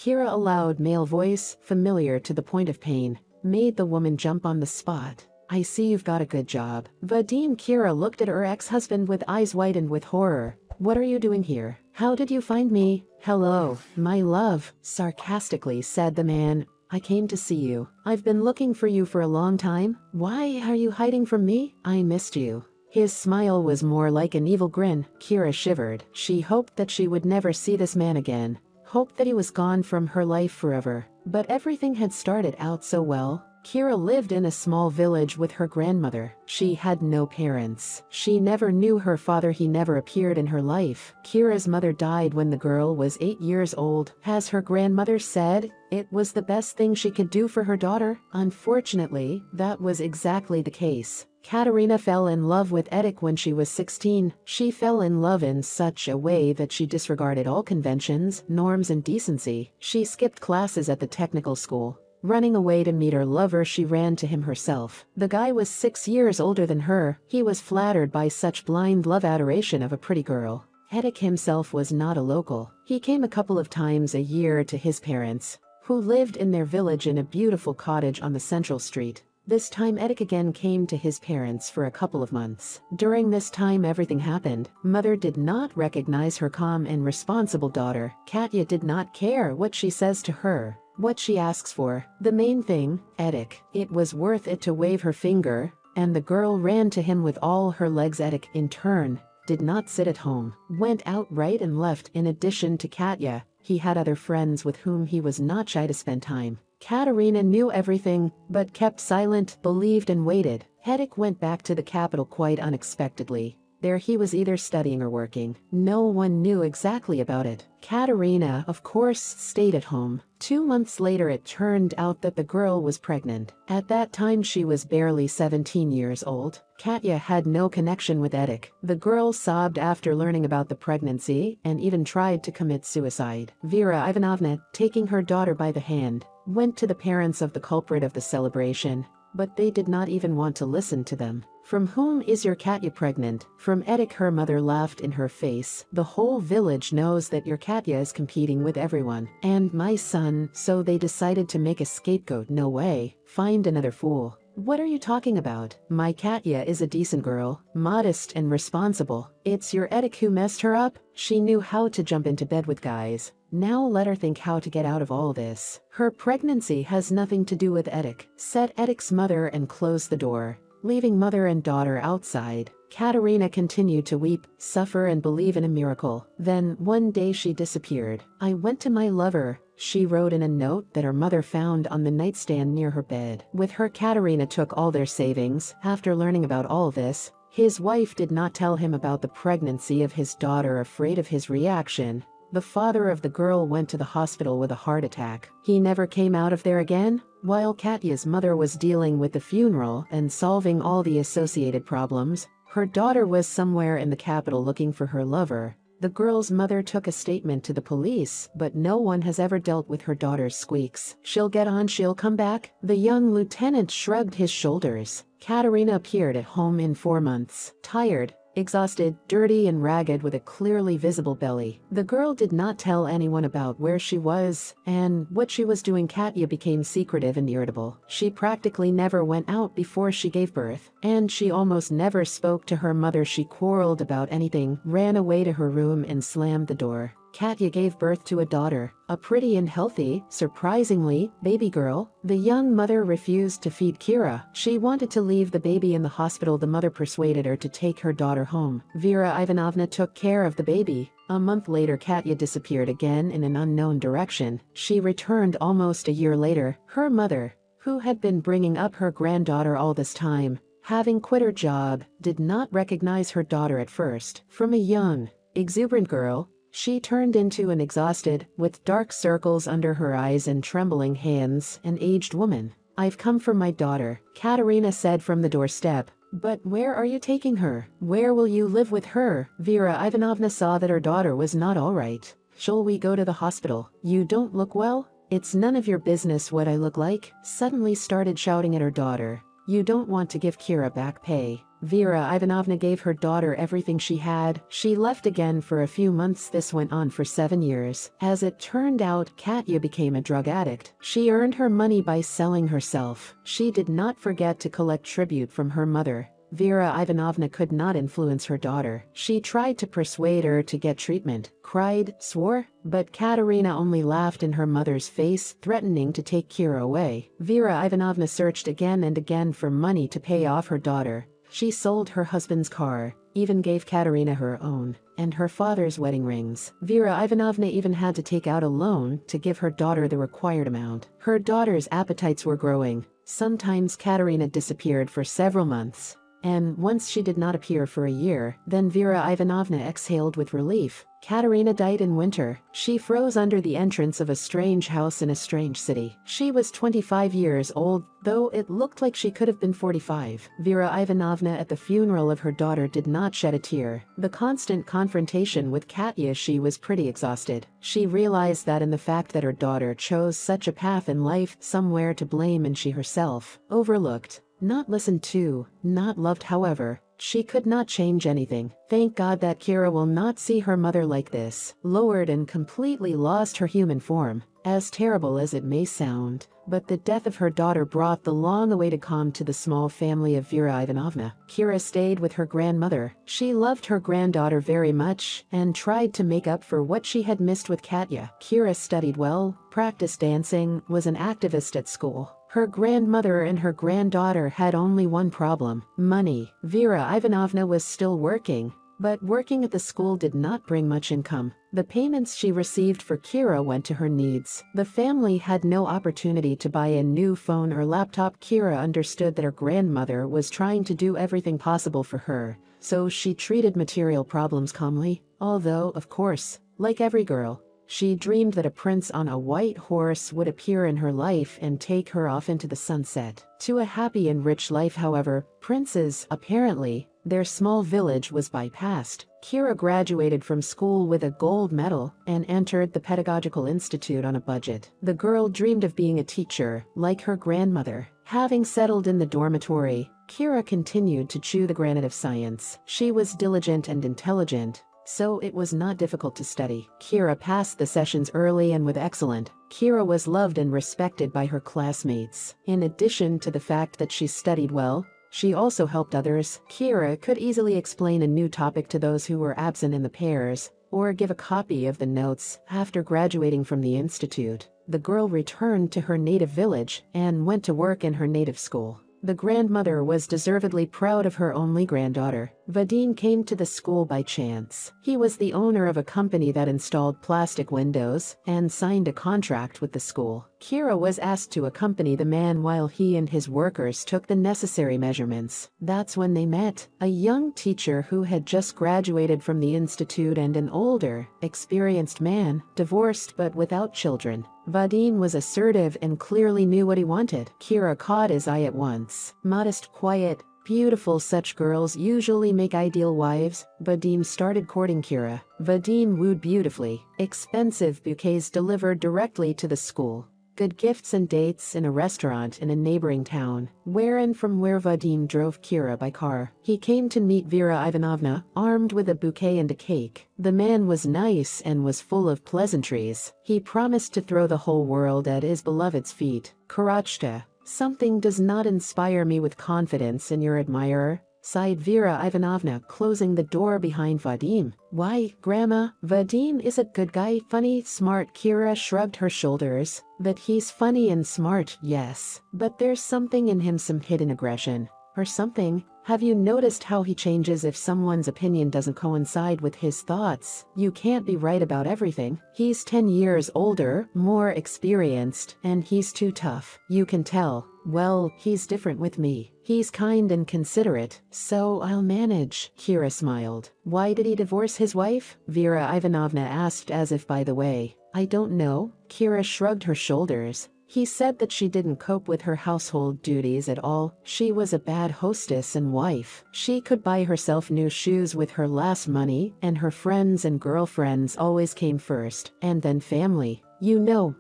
Kira, a loud male voice, familiar to the point of pain, made the woman jump on the spot. I see you've got a good job. Vadim. Kira looked at her ex-husband with eyes widened with horror. What are you doing here? How did you find me? Hello, my love, sarcastically said the man. I came to see you. I've been looking for you for a long time. Why are you hiding from me? I missed you. His smile was more like an evil grin. Kira shivered. She hoped that she would never see this man again. Hoped that he was gone from her life forever. But everything had started out so well. Kira lived in a small village with her grandmother. She had no parents. She never knew her father. He never appeared in her life. Kira's mother died when the girl was 8 years old. As her grandmother said, it was the best thing she could do for her daughter. Unfortunately, that was exactly the case. Katerina fell in love with Edek when she was 16. She fell in love in such a way that she disregarded all conventions, norms, and decency. She skipped classes at the technical school. Running away to meet her lover, she ran to him herself. The guy was 6 years older than her. He was flattered by such blind love adoration of a pretty girl. Edek himself was not a local. He came a couple of times a year to his parents, who lived in their village in a beautiful cottage on the central street. This time Edek again came to his parents for a couple of months. During this time everything happened. Mother did not recognize her calm and responsible daughter. Katya did not care what she says to her, what she asks for. The main thing, Edek. It was worth it to wave her finger, and the girl ran to him with all her legs. Edek, in turn, did not sit at home, went out right and left. In addition to Katya, he had other friends with whom he was not shy to spend time. Katerina knew everything, but kept silent, believed and waited. Edek went back to the capital quite unexpectedly. There he was either studying or working. No one knew exactly about it. Katerina, of course, stayed at home. 2 months later it turned out that the girl was pregnant. At that time she was barely 17 years old. Katya had no connection with Edek. The girl sobbed after learning about the pregnancy and even tried to commit suicide. Vera Ivanovna, taking her daughter by the hand, went to the parents of the culprit of the celebration, but they did not even want to listen to them. From whom is your Katya pregnant? From Edek. Her mother laughed in her face. The whole village knows that your Katya is competing with everyone. And my son, so they decided to make a scapegoat. No way. Find another fool. What are you talking about? My Katya is a decent girl, modest and responsible. It's your Edek who messed her up. She knew how to jump into bed with guys. Now let her think how to get out of all this. Her pregnancy has nothing to do with Edek, said Edek's mother and closed the door, leaving mother and daughter outside. Katerina continued to weep, suffer and believe in a miracle. Then, one day she disappeared. I went to my lover, she wrote in a note that her mother found on the nightstand near her bed. With her, Katerina took all their savings. After learning about all this, his wife did not tell him about the pregnancy of his daughter, afraid of his reaction. The father of the girl went to the hospital with a heart attack. He never came out of there again. While Katya's mother was dealing with the funeral and solving all the associated problems, her daughter was somewhere in the capital looking for her lover. The girl's mother took a statement to the police, but no one has ever dealt with her daughter's squeaks. She'll get on, she'll come back. The young lieutenant shrugged his shoulders. Katerina appeared at home in 4 months, tired, exhausted, dirty and ragged with a clearly visible belly. The girl did not tell anyone about where she was and what she was doing. Katya became secretive and irritable. She practically never went out before she gave birth, and she almost never spoke to her mother. She quarreled about anything, ran away to her room and slammed the door. Katya gave birth to a daughter, a pretty and healthy, surprisingly, baby girl. The young mother refused to feed Kira. She wanted to leave the baby in the hospital. The mother persuaded her to take her daughter home. Vera Ivanovna took care of the baby. A month later, Katya disappeared again in an unknown direction. She returned almost a year later. Her mother, who had been bringing up her granddaughter all this time, having quit her job, did not recognize her daughter at first. From a young, exuberant girl, she turned into an exhausted, with dark circles under her eyes and trembling hands, an aged woman. I've come for my daughter, Katerina said from the doorstep. But where are you taking her? Where will you live with her? Vera Ivanovna saw that her daughter was not all right. Shall we go to the hospital? You don't look well? It's none of your business what I look like. Suddenly started shouting at her daughter. You don't want to give Kira back pay. Vera Ivanovna gave her daughter everything she had. She left again for a few months. This went on for 7 years. As it turned out, Katya became a drug addict. She earned her money by selling herself. She did not forget to collect tribute from her mother. Vera Ivanovna could not influence her daughter. She tried to persuade her to get treatment, cried, swore, but Katerina only laughed in her mother's face, threatening to take Kira away. Vera Ivanovna searched again and again for money to pay off her daughter. She sold her husband's car, even gave Katerina her own, and her father's wedding rings. Vera Ivanovna even had to take out a loan to give her daughter the required amount. Her daughter's appetites were growing. Sometimes Katerina disappeared for several months. And once she did not appear for a year, then Vera Ivanovna exhaled with relief. Katerina died in winter. She froze under the entrance of a strange house in a strange city. She was 25 years old, though it looked like she could have been 45. Vera Ivanovna at the funeral of her daughter did not shed a tear. The constant confrontation with Katya, she was pretty exhausted. She realized that in the fact that her daughter chose such a path in life, somewhere to blame and she herself overlooked. Not listened to, not loved. However, she could not change anything. Thank God that Kira will not see her mother like this, lowered and completely lost her human form. As terrible as it may sound, but the death of her daughter brought the long-awaited calm to the small family of Vera Ivanovna. Kira stayed with her grandmother. She loved her granddaughter very much and tried to make up for what she had missed with Katya. Kira studied well, practiced dancing, was an activist at school. Her grandmother and her granddaughter had only one problem: money. Vera Ivanovna was still working, but working at the school did not bring much income. The payments she received for Kira went to her needs. The family had no opportunity to buy a new phone or laptop. Kira understood that her grandmother was trying to do everything possible for her, so she treated material problems calmly. Although, of course, like every girl, she dreamed that a prince on a white horse would appear in her life and take her off into the sunset to a happy and rich life. However, princes, apparently, their small village was bypassed. Kira graduated from school with a gold medal and entered the Pedagogical Institute on a budget. The girl dreamed of being a teacher, like her grandmother. Having settled in the dormitory, Kira continued to chew the granite of science. She was diligent and intelligent, so it was not difficult to study. Kira passed the sessions early and with excellent. Kira was loved and respected by her classmates. In addition to the fact that she studied well, she also helped others. Kira could easily explain a new topic to those who were absent in the pairs, or give a copy of the notes. After graduating from the institute, the girl returned to her native village and went to work in her native school. The grandmother was deservedly proud of her only granddaughter. Vadim came to the school by chance. He was the owner of a company that installed plastic windows and signed a contract with the school. Kira was asked to accompany the man while he and his workers took the necessary measurements. That's when they met. A young teacher who had just graduated from the institute and an older, experienced man, divorced but without children. Vadim was assertive and clearly knew what he wanted. Kira caught his eye at once. Modest, quiet, beautiful, such girls usually make ideal wives. Vadim started courting Kira. Vadim wooed beautifully. Expensive bouquets delivered directly to the school. Good gifts and dates in a restaurant in a neighboring town, from where Vadim drove Kira by car. He came to meet Vera Ivanovna, armed with a bouquet and a cake. The man was nice and was full of pleasantries. He promised to throw the whole world at his beloved's feet. Karachka, something does not inspire me with confidence in your admirer, sighed Vera Ivanovna, closing the door behind Vadim. Why, Grandma, Vadim is a good guy, funny, smart. Kira shrugged her shoulders. But he's funny and smart, yes. But there's something in him, some hidden aggression. Or something. Have you noticed how he changes if someone's opinion doesn't coincide with his thoughts? You can't be right about everything. He's 10 years older, more experienced, and he's too tough. You can tell. Well, he's different with me. He's kind and considerate, so I'll manage. Kira smiled. Why did he divorce his wife? Vera Ivanovna asked, as if by the way. I don't know. Kira shrugged her shoulders. He said that she didn't cope with her household duties at all. She was a bad hostess and wife. She could buy herself new shoes with her last money, and her friends and girlfriends always came first, and then family. You know,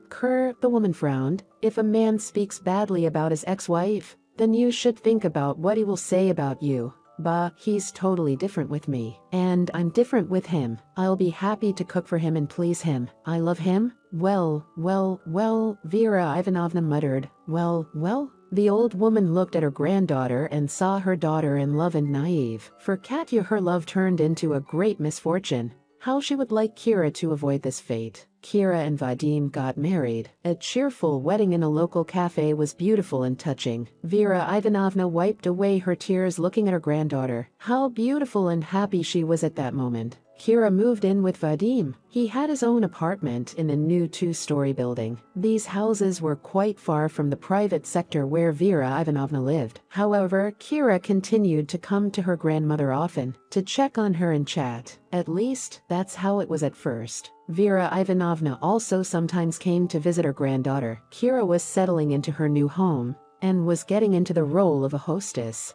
the woman frowned. If a man speaks badly about his ex-wife, then you should think about what he will say about you. Bah, he's totally different with me. And I'm different with him. I'll be happy to cook for him and please him. I love him. Well, Vera Ivanovna muttered. Well. The old woman looked at her granddaughter and saw her daughter in love and naive. For Katya, her love turned into a great misfortune. How she would like Kira to avoid this fate. Kira and Vadim got married. A cheerful wedding in a local cafe was beautiful and touching. Vera Ivanovna wiped away her tears looking at her granddaughter. How beautiful and happy she was at that moment. Kira moved in with Vadim. He had his own apartment in a new 2-story building. These houses were quite far from the private sector where Vera Ivanovna lived. However, Kira continued to come to her grandmother often, to check on her and chat. At least, that's how it was at first. Vera Ivanovna also sometimes came to visit her granddaughter. Kira was settling into her new home and was getting into the role of a hostess.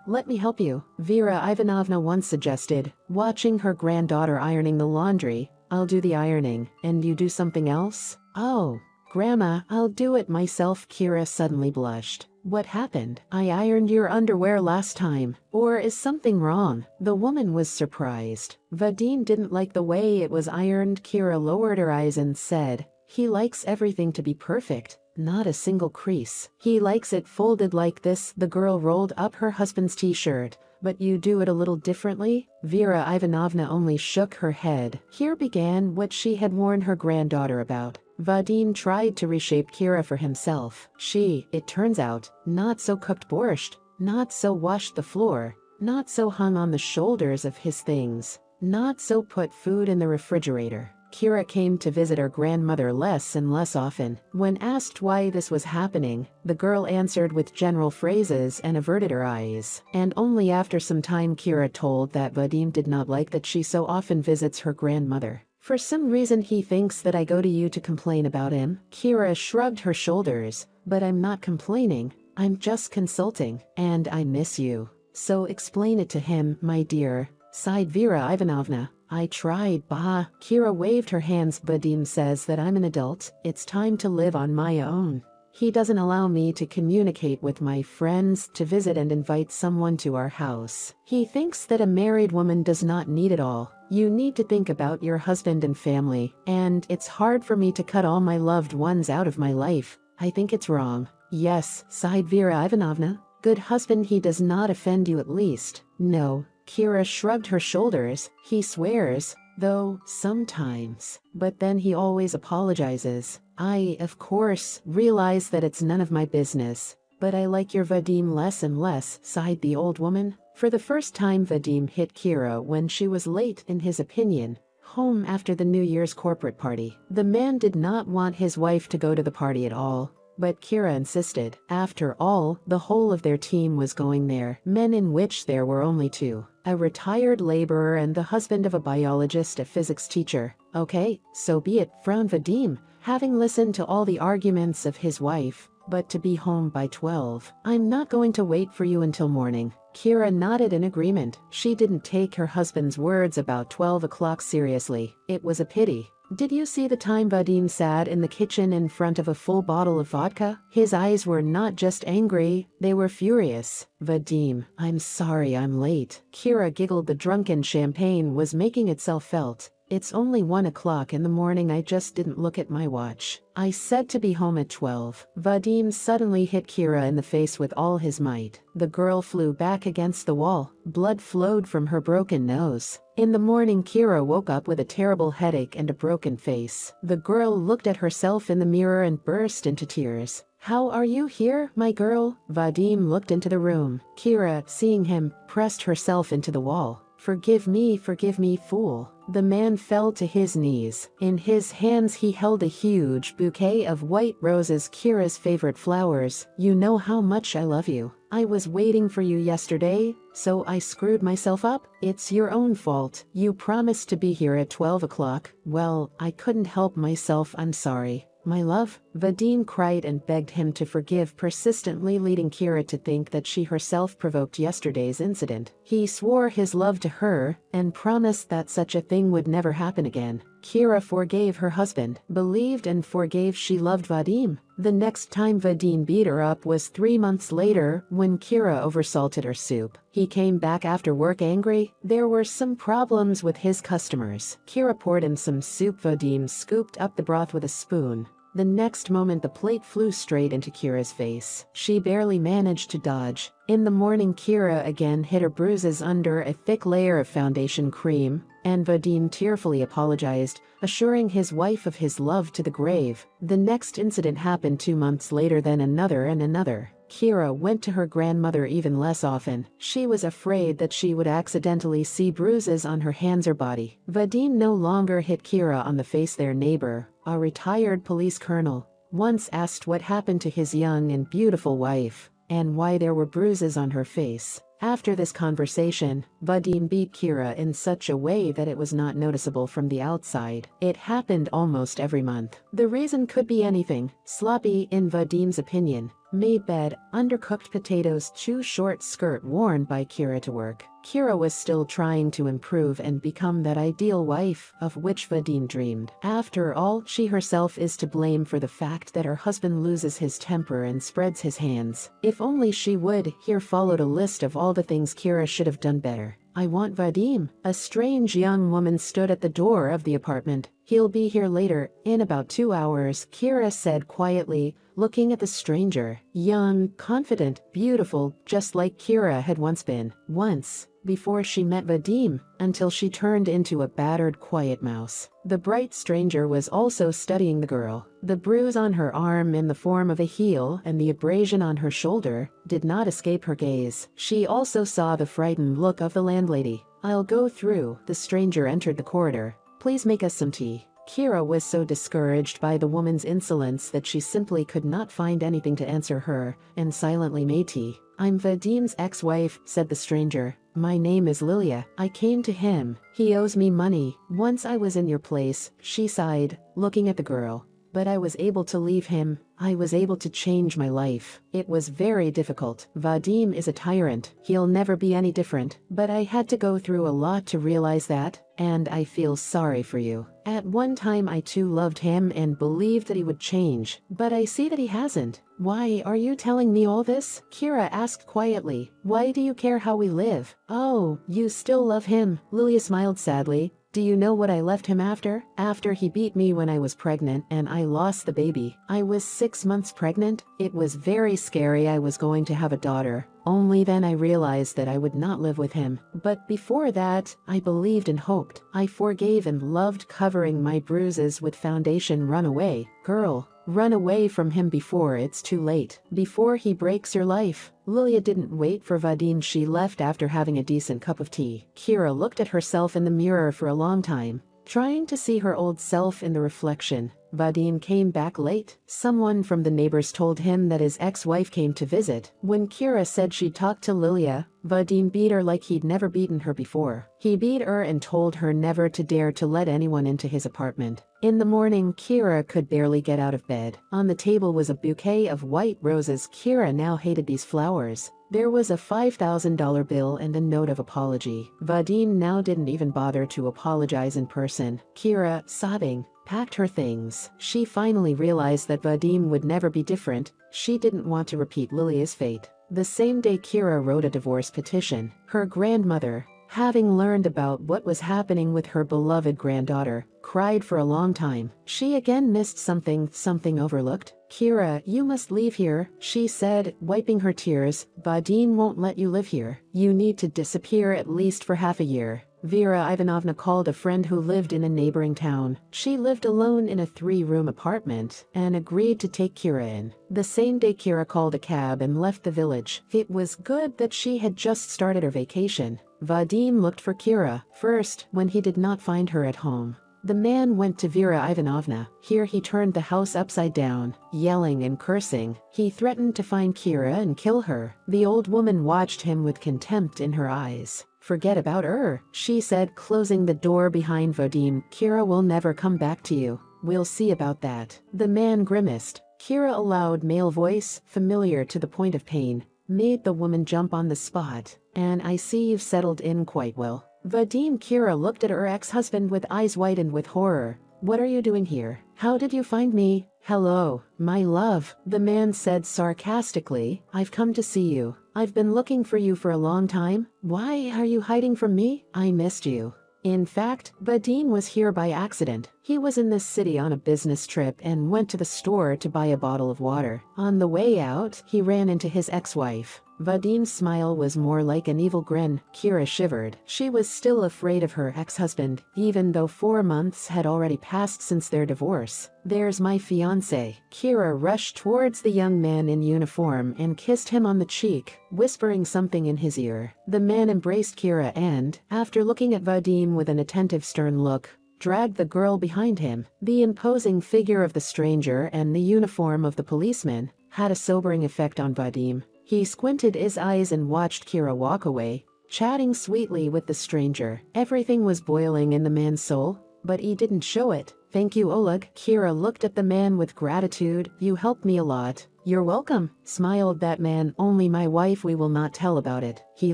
Let me help you, Vera Ivanovna once suggested, watching her granddaughter ironing the laundry. I'll do the ironing, and you do something else? Oh, Grandma, I'll do it myself. Kira suddenly blushed. What happened? I ironed your underwear last time. Or is something wrong? The woman was surprised. Vadim didn't like the way it was ironed. Kira lowered her eyes and said, he likes everything to be perfect. Not a single crease. He likes it folded like this. The girl rolled up her husband's t-shirt. But you do it a little differently? Vera Ivanovna only shook her head. Here began what she had warned her granddaughter about. Vadim tried to reshape Kira for himself. It turns out, not so cooked borscht, not so washed the floor, not so hung on the shoulders of his things, not so put food in the refrigerator. Kira came to visit her grandmother less and less often. When asked why this was happening, the girl answered with general phrases and averted her eyes. And only after some time Kira told that Vadim did not like that she so often visits her grandmother. For some reason he thinks that I go to you to complain about him. Kira shrugged her shoulders. But I'm not complaining. I'm just consulting. And I miss you. So explain it to him, my dear, sighed Vera Ivanovna. I tried, bah. Kira waved her hands. Vadim says that I'm an adult. It's time to live on my own. He doesn't allow me to communicate with my friends, to visit and invite someone to our house. He thinks that a married woman does not need it all. You need to think about your husband and family. And it's hard for me to cut all my loved ones out of my life. I think it's wrong. Yes, sighed Vera Ivanovna. Good husband, he does not offend you at least. No. Kira shrugged her shoulders. He swears, though, sometimes. But then he always apologizes. I, of course, realize that it's none of my business. But I like your Vadim less and less, sighed the old woman. For the first time Vadim hit Kira when she was late, in his opinion, home after the New Year's corporate party. The man did not want his wife to go to the party at all. But Kira insisted. After all, the whole of their team was going there, men in which there were only 2. A retired laborer and the husband of a biologist, a physics teacher. Okay, so be it, frowned Vadim, having listened to all the arguments of his wife. But to be home by 12. I'm not going to wait for you until morning. Kira nodded in agreement. She didn't take her husband's words about 12 o'clock seriously. It was a pity. Did you see the time Vadim sat in the kitchen in front of a full bottle of vodka? His eyes were not just angry, they were furious. Vadim, I'm sorry I'm late. Kira giggled. The drunken champagne was making itself felt. It's only 1 o'clock in the morning. I just didn't look at my watch. I said to be home at 12. Vadim suddenly hit Kira in the face with all his might. The girl flew back against the wall. Blood flowed from her broken nose. In the morning Kira woke up with a terrible headache and a broken face. The girl looked at herself in the mirror and burst into tears. How are you here, my girl? Vadim looked into the room. Kira, seeing him, pressed herself into the wall. Forgive me, fool. The man fell to his knees. In his hands he held a huge bouquet of white roses, Kira's favorite flowers. You know how much I love you. I was waiting for you yesterday, so I screwed myself up. It's your own fault. You promised to be here at 12 o'clock. Well, I couldn't help myself. I'm sorry. My love, Vadim cried and begged him to forgive, persistently leading Kira to think that she herself provoked yesterday's incident. He swore his love to her and promised that such a thing would never happen again. Kira forgave her husband, believed and forgave she loved Vadim. The next time Vadim beat her up was 3 months later when Kira oversalted her soup. He came back after work angry. There were some problems with his customers. Kira poured him some soup. Vadim scooped up the broth with a spoon. The next moment the plate flew straight into Kira's face. She barely managed to dodge. In the morning Kira again hid her bruises under a thick layer of foundation cream, and Vadim tearfully apologized, assuring his wife of his love to the grave. The next incident happened 2 months later, then another and another. Kira went to her grandmother even less often. She was afraid that she would accidentally see bruises on her hands or body. Vadim no longer hit Kira on the face. Their neighbor, a retired police colonel, once asked what happened to his young and beautiful wife, and why there were bruises on her face. After this conversation, Vadim beat Kira in such a way that it was not noticeable from the outside. It happened almost every month. The reason could be anything. Sloppy, in Vadim's opinion, made bed, undercooked potatoes, too short skirt worn by Kira to work. Kira was still trying to improve and become that ideal wife of which Vadim dreamed. After all, she herself is to blame for the fact that her husband loses his temper and spreads his hands. If only she would. Here followed a list of all the things Kira should have done better. I want Vadim. A strange young woman stood at the door of the apartment. He'll be here later, in about 2 hours, Kira said quietly, looking at the stranger. Young, confident, beautiful, just like Kira had once been. Once, before she met Vadim, until she turned into a battered, quiet mouse. The bright stranger was also studying the girl. The bruise on her arm in the form of a heel and the abrasion on her shoulder did not escape her gaze. She also saw the frightened look of the landlady. I'll go through. The stranger entered the corridor. Please make us some tea. Kira was so discouraged by the woman's insolence that she simply could not find anything to answer her, and silently made tea. I'm Vadim's ex-wife, said the stranger. My name is Lilia. I came to him. He owes me money. Once I was in your place, she sighed, looking at the girl. But I was able to leave him. I was able to change my life. It was very difficult. Vadim is a tyrant. He'll never be any different. But I had to go through a lot to realize that, and I feel sorry for you. At one time I too loved him and believed that he would change, but I see that he hasn't. Why are you telling me all this? Kira asked quietly. Why do you care how we live? Oh, you still love him. Lilia smiled sadly. Do you know what I left him after? After he beat me when I was pregnant and I lost the baby. I was 6 months pregnant. It was very scary. I was going to have a daughter. Only then I realized that I would not live with him. But before that, I believed and hoped. I forgave and loved covering my bruises with foundation. Run away, girl. Run away from him before it's too late. Before he breaks your life. Lilia didn't wait for Vadim. She left after having a decent cup of tea. Kira looked at herself in the mirror for a long time, trying to see her old self in the reflection. Vadim came back late. Someone from the neighbors told him that his ex-wife came to visit. When Kira said she talked to Lilia, Vadim beat her like he'd never beaten her before. He beat her and told her never to dare to let anyone into his apartment. In the morning, Kira could barely get out of bed. On the table was a bouquet of white roses. Kira now hated these flowers. There was a $5,000 bill and a note of apology. Vadim now didn't even bother to apologize in person. Kira, sobbing, packed her things. She finally realized that Vadim would never be different. She didn't want to repeat Lilia's fate. The same day Kira wrote a divorce petition. Her grandmother, having learned about what was happening with her beloved granddaughter, cried for a long time. She again missed something overlooked. Kira, you must leave here, she said, wiping her tears. Vadim won't let you live here. You need to disappear at least for half a year. Vera Ivanovna called a friend who lived in a neighboring town. She lived alone in a 3-room apartment and agreed to take Kira in. The same day Kira called a cab and left the village. It was good that she had just started her vacation. Vadim looked for Kira first when he did not find her at home. The man went to Vera Ivanovna. Here he turned the house upside down, yelling and cursing. He threatened to find Kira and kill her. The old woman watched him with contempt in her eyes. Forget about her, she said, closing the door behind Vadim. Kira will never come back to you. We'll see about that. The man grimaced. Kira, a loud male voice, familiar to the point of pain, made the woman jump on the spot. And I see you've settled in quite well. Vadim. Kira looked at her ex-husband with eyes widened with horror. What are you doing here? How did you find me? Hello, my love, the man said sarcastically. I've come to see you. I've been looking for you for a long time. Why are you hiding from me? I missed you. In fact, Vadim was here by accident. He was in this city on a business trip and went to the store to buy a bottle of water. On the way out, he ran into his ex-wife. Vadim's smile was more like an evil grin. Kira shivered. She was still afraid of her ex-husband, even though 4 months had already passed since their divorce. There's my fiancé. Kira rushed towards the young man in uniform and kissed him on the cheek, whispering something in his ear. The man embraced Kira and, after looking at Vadim with an attentive stern look, dragged the girl behind him. The imposing figure of the stranger and the uniform of the policeman had a sobering effect on Vadim. He squinted his eyes and watched Kira walk away, chatting sweetly with the stranger. Everything was boiling in the man's soul, but he didn't show it. Thank you, Oleg. Kira looked at the man with gratitude. You helped me a lot. You're welcome, smiled that man. Only my wife, we will not tell about it. He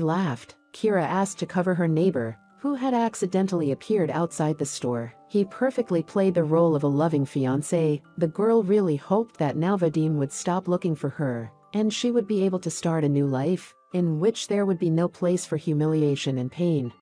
laughed. Kira asked to cover her neighbor, who had accidentally appeared outside the store. He perfectly played the role of a loving fiancé. The girl really hoped that now Vadim would stop looking for her, and she would be able to start a new life, in which there would be no place for humiliation and pain.